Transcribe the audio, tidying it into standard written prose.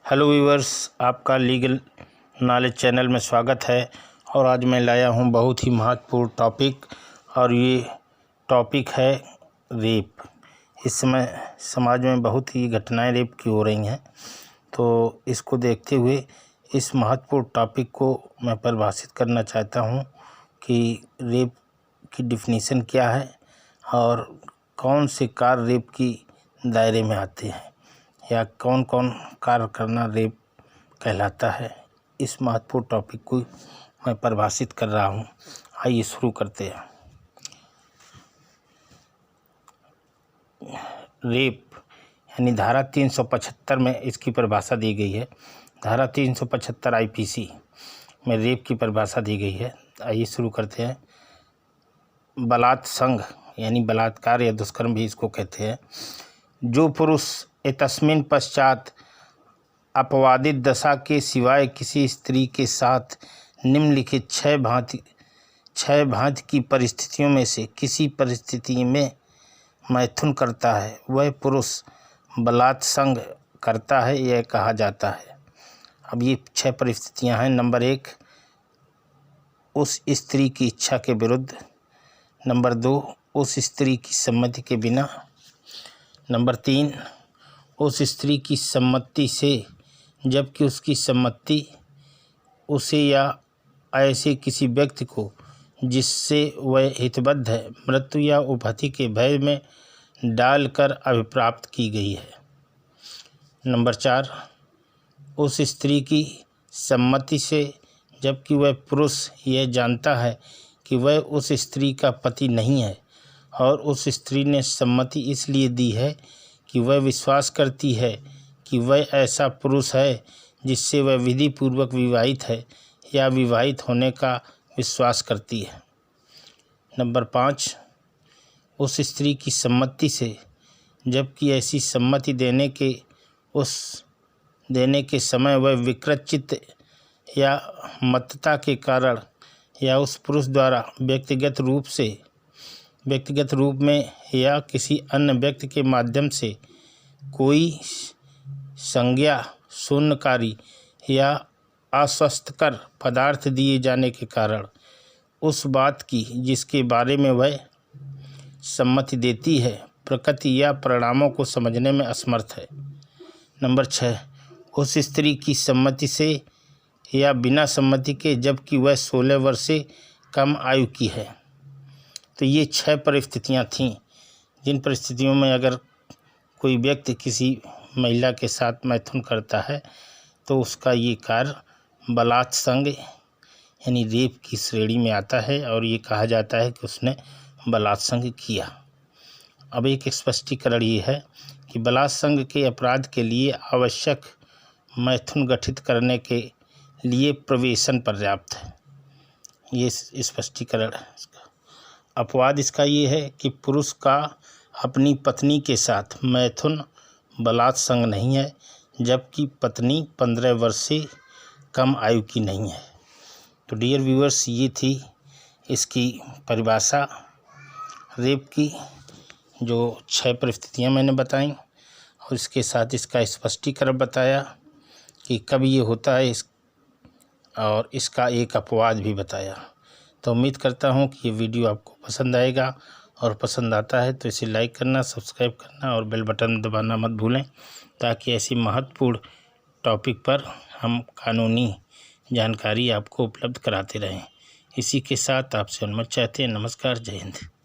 Hello viewers, आपका legal knowledge channel में स्वागत है। और आज मैं लाया हूं बहुत ही महत्वपूर्ण टॉपिक, और ये टॉपिक है रेप। इस समय समाज में बहुत ही घटनाएं रेप की हो रही हैं, तो इसको देखते हुए इस महत्वपूर्ण टॉपिक को मैं परिभाषित करना चाहता हूं कि रेप की डिफिनीशन क्या है और कौन से कार्य रेप की दायरे में आते हैं या कौन कौन कार्य करना रेप कहलाता है। इस महत्वपूर्ण टॉपिक को मैं परिभाषित कर रहा हूं। आइए शुरू करते हैं। रेप यानी धारा 375 में इसकी परिभाषा दी गई है। धारा 375 आईपीसी में रेप की परिभाषा दी गई है। आइए शुरू करते हैं। बलात्संग यानी बलात्कार या दुष्कर्म भी इसको कहते हैं। जो पुरुष तस्मिन पश्चात अपवादित दशा के सिवाय किसी स्त्री के साथ निम्नलिखित छह भांति की परिस्थितियों में से किसी परिस्थिति में मैथुन करता है, वह पुरुष बलात्संग करता है, यह कहा जाता है। अब ये छह परिस्थितियां हैं। नंबर 1, उस स्त्री की इच्छा के विरुद्ध। नंबर 2, उस स्त्री की सम्मति के बिना। नंबर 3, उस स्त्री की सम्मति से जबकि उसकी सम्मति उसे या ऐसे किसी व्यक्ति को जिससे वह हितबद्ध है मृत्यु या उपहति के भय में डालकर अभिप्राप्त की गई है। नंबर 4, उस स्त्री की सम्मति से जबकि वह पुरुष यह जानता है कि वह उस स्त्री का पति नहीं है और उस स्त्री ने सम्मति इसलिए दी है कि वह विश्वास करती है कि वह ऐसा पुरुष है जिससे वह विधि पूर्वक विवाहित है या विवाहित होने का विश्वास करती है। नंबर 5, उस स्त्री की सम्मति से जबकि ऐसी सम्मति देने के समय वह विकृत चित्त या मत्तता के कारण या उस पुरुष द्वारा व्यक्तिगत रूप में या किसी अन्य व्यक्ति के माध्यम से कोई संज्ञा शून्यकारी या अस्वस्थकर पदार्थ दिए जाने के कारण उस बात की जिसके बारे में वह सम्मति देती है प्रकृति या परिणामों को समझने में असमर्थ है। नंबर 6, उस स्त्री की सम्मति से या बिना सम्मति के जबकि वह 16 वर्ष से कम आयु की है। तो ये 6 परिस्थितियां थीं जिन परिस्थितियों में अगर कोई व्यक्ति किसी महिला के साथ मैथुन करता है तो उसका ये कार्य बलात्संग यानी रेप की श्रेणी में आता है और ये कहा जाता है कि उसने बलात्संग किया। अब एक स्पष्टीकरण ये है कि बलात्संग के अपराध के लिए आवश्यक मैथुन गठित करने के लिए प्रवेशन पर्याप्त है। ये स्पष्टीकरण है इसका। अपवाद इसका ये है कि पुरुष का अपनी पत्नी के साथ मैथुन बलात्संग नहीं है जबकि पत्नी 15 वर्ष से कम आयु की नहीं है। तो डियर व्यूअर्स, ये थी इसकी परिभाषा रेप की, जो 6 परिस्थितियां मैंने बताई और इसके साथ इसका स्पष्टीकरण बताया कि कब ये होता है और इसका एक अपवाद भी बताया। तो उम्मीद करता हूँ कि ये वीडियो आपको पसंद आएगा और पसंद आता है तो इसे लाइक करना, सब्सक्राइब करना और बेल बटन दबाना मत भूलें, ताकि ऐसी महत्वपूर्ण टॉपिक पर हम कानूनी जानकारी आपको उपलब्ध कराते रहें। इसी के साथ आपसे अनुमति चाहते हैं। नमस्कार, जय हिंद।